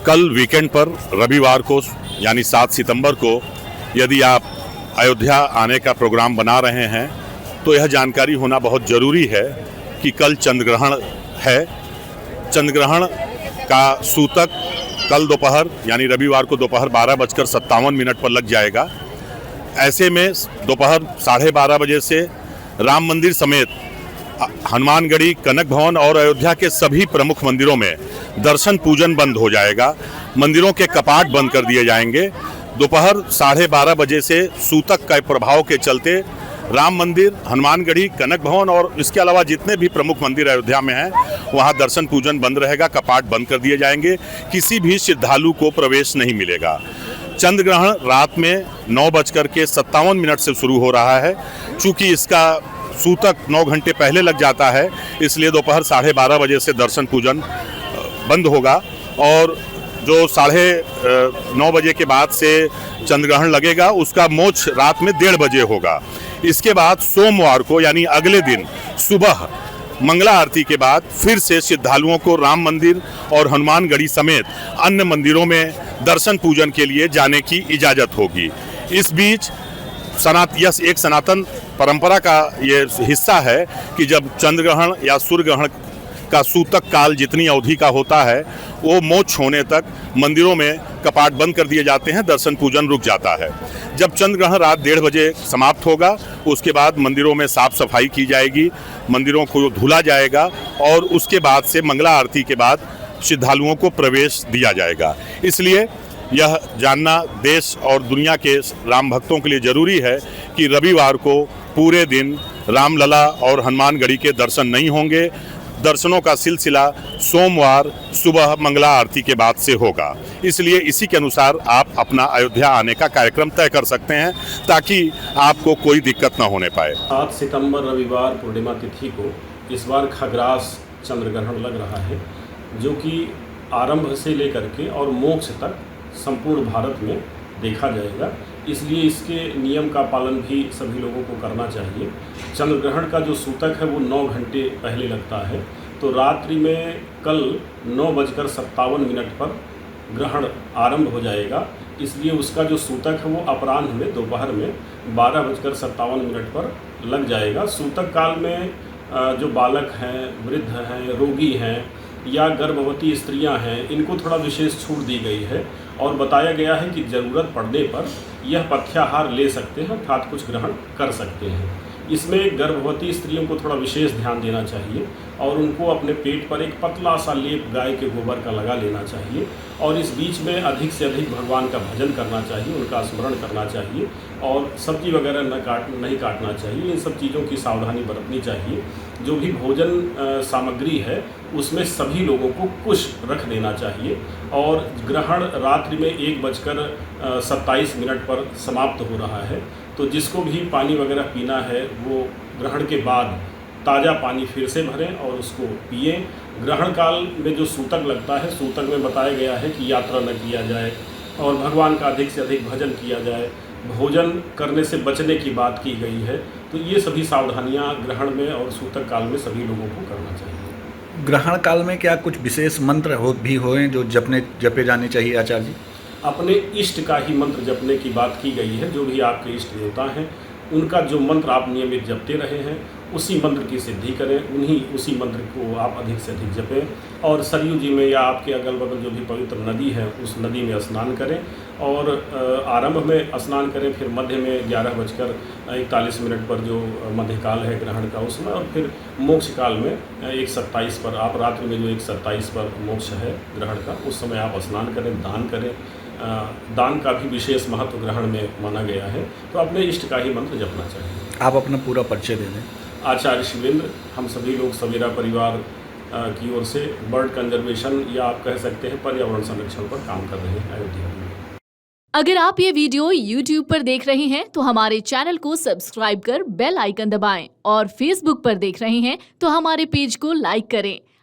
कल वीकेंड पर रविवार को यानी 7 सितंबर को यदि आप अयोध्या आने का प्रोग्राम बना रहे हैं तो यह जानकारी होना बहुत ज़रूरी है कि कल चंद्रग्रहण है। चंद्रग्रहण का सूतक कल दोपहर यानी रविवार को दोपहर 12:57 पर लग जाएगा। ऐसे में दोपहर 12:30 बजे से राम मंदिर समेत हनुमानगढ़ी, कनक भवन और अयोध्या के सभी प्रमुख मंदिरों में दर्शन पूजन बंद हो जाएगा। मंदिरों के कपाट बंद कर दिए जाएंगे। दोपहर 12:30 बजे से सूतक के प्रभाव के चलते राम मंदिर, हनुमानगढ़ी, कनक भवन और इसके अलावा जितने भी प्रमुख मंदिर अयोध्या में हैं वहां दर्शन पूजन बंद रहेगा, कपाट बंद कर दिए जाएंगे। किसी भी श्रद्धालु को प्रवेश नहीं मिलेगा। चंद्र ग्रहण रात में 9:57 से शुरू हो रहा है। चूँकि इसका सूतक 9 घंटे पहले लग जाता है, इसलिए दोपहर 12:30 बजे से दर्शन पूजन बंद होगा और जो 9:30 बजे के बाद से चंद्रग्रहण लगेगा उसका मोक्ष रात में 1:30 बजे होगा। इसके बाद सोमवार को यानी अगले दिन सुबह मंगला आरती के बाद फिर से श्रद्धालुओं को राम मंदिर और हनुमानगढ़ी समेत अन्य मंदिरों में दर्शन पूजन के लिए जाने की इजाज़त होगी। इस बीच यह एक सनातन परंपरा का ये हिस्सा है कि जब चंद्रग्रहण या सूर्य ग्रहण का सूतक काल जितनी अवधि का होता है वो मोक्ष होने तक मंदिरों में कपाट बंद कर दिए जाते हैं, दर्शन पूजन रुक जाता है। जब चंद्र ग्रहण रात 1:30 बजे समाप्त होगा उसके बाद मंदिरों में साफ सफाई की जाएगी, मंदिरों को धुला जाएगा और उसके बाद से मंगला आरती के बाद श्रद्धालुओं को प्रवेश दिया जाएगा। इसलिए यह जानना देश और दुनिया के राम भक्तों के लिए ज़रूरी है कि रविवार को पूरे दिन रामलला और हनुमानगढ़ी के दर्शन नहीं होंगे। दर्शनों का सिलसिला सोमवार सुबह मंगला आरती के बाद से होगा। इसलिए इसी के अनुसार आप अपना अयोध्या आने का कार्यक्रम तय कर सकते हैं ताकि आपको कोई दिक्कत न होने पाए। 7 सितंबर रविवार पूर्णिमा तिथि को इस बार खग्रास चंद्रग्रहण लग रहा है, जो कि आरंभ से लेकर के और मोक्ष तक संपूर्ण भारत में देखा जाएगा। इसलिए इसके नियम का पालन भी सभी लोगों को करना चाहिए। चंद्र ग्रहण का जो सूतक है वो 9 घंटे पहले लगता है, तो रात्रि में कल 9:57 पर ग्रहण आरंभ हो जाएगा। इसलिए उसका जो सूतक है वो अपराह्न में दोपहर में 12:57 पर लग जाएगा। सूतक काल में जो बालक हैं, वृद्ध हैं, रोगी हैं या गर्भवती स्त्रियां हैं, इनको थोड़ा विशेष छूट दी गई है और बताया गया है कि ज़रूरत पड़ने पर यह पथ्याहार ले सकते हैं, अर्थात कुछ ग्रहण कर सकते हैं। इसमें गर्भवती स्त्रियों को थोड़ा विशेष ध्यान देना चाहिए और उनको अपने पेट पर एक पतला सा लेप गाय के गोबर का लगा लेना चाहिए और इस बीच में अधिक से अधिक भगवान का भजन करना चाहिए, उनका स्मरण करना चाहिए और सब्जी वगैरह नहीं काटना चाहिए। इन सब चीज़ों की सावधानी बरतनी चाहिए। जो भी भोजन सामग्री है उसमें सभी लोगों को कुश रख देना चाहिए और ग्रहण रात्रि में 1:27 पर समाप्त हो रहा है, तो जिसको भी पानी वगैरह पीना है वो ग्रहण के बाद ताज़ा पानी फिर से भरें और उसको पिएं। ग्रहण काल में जो सूतक लगता है, सूतक में बताया गया है कि यात्रा न किया जाए और भगवान का अधिक से अधिक भजन किया जाए, भोजन करने से बचने की बात की गई है। तो ये सभी सावधानियां ग्रहण में और सूतक काल में सभी लोगों को करना चाहिए। ग्रहण काल में क्या कुछ विशेष मंत्र भी हों जो जपे जाने चाहिए आचार्य जी? अपने इष्ट का ही मंत्र जपने की बात की गई है। जो भी आपके इष्ट देवता हैं उनका जो मंत्र आप नियमित जपते रहे हैं उसी मंत्र की सिद्धि करें, उसी मंत्र को आप अधिक से अधिक जपें और सरयू जी में या आपके अगल बगल जो भी पवित्र नदी है उस नदी में स्नान करें और आरंभ में स्नान करें, फिर मध्य में 11:41 पर जो मध्यकाल है ग्रहण का उसमें और फिर मोक्ष काल में 1:27 पर, आप रात्रि में जो 1:27 पर मोक्ष है ग्रहण का उस समय आप स्नान करें, दान करें। दान का भी विशेष महत्व ग्रहण में माना गया है, तो अपने इष्ट का ही मंत्र जपना चाहिए। आप अपना पूरा परिचय दे दें। आचार्य शिवेंद्र, हम सभी लोग सवेरा परिवार की ओर से बर्ड कंजर्वेशन या आप कह सकते हैं पर्यावरण संरक्षण पर काम कर रहे हैं अयोध्या में। अगर आप ये वीडियो YouTube पर देख रहे हैं तो हमारे चैनल को सब्सक्राइब कर बेल आइकन दबाएं और Facebook पर देख रहे हैं तो हमारे पेज को लाइक करें।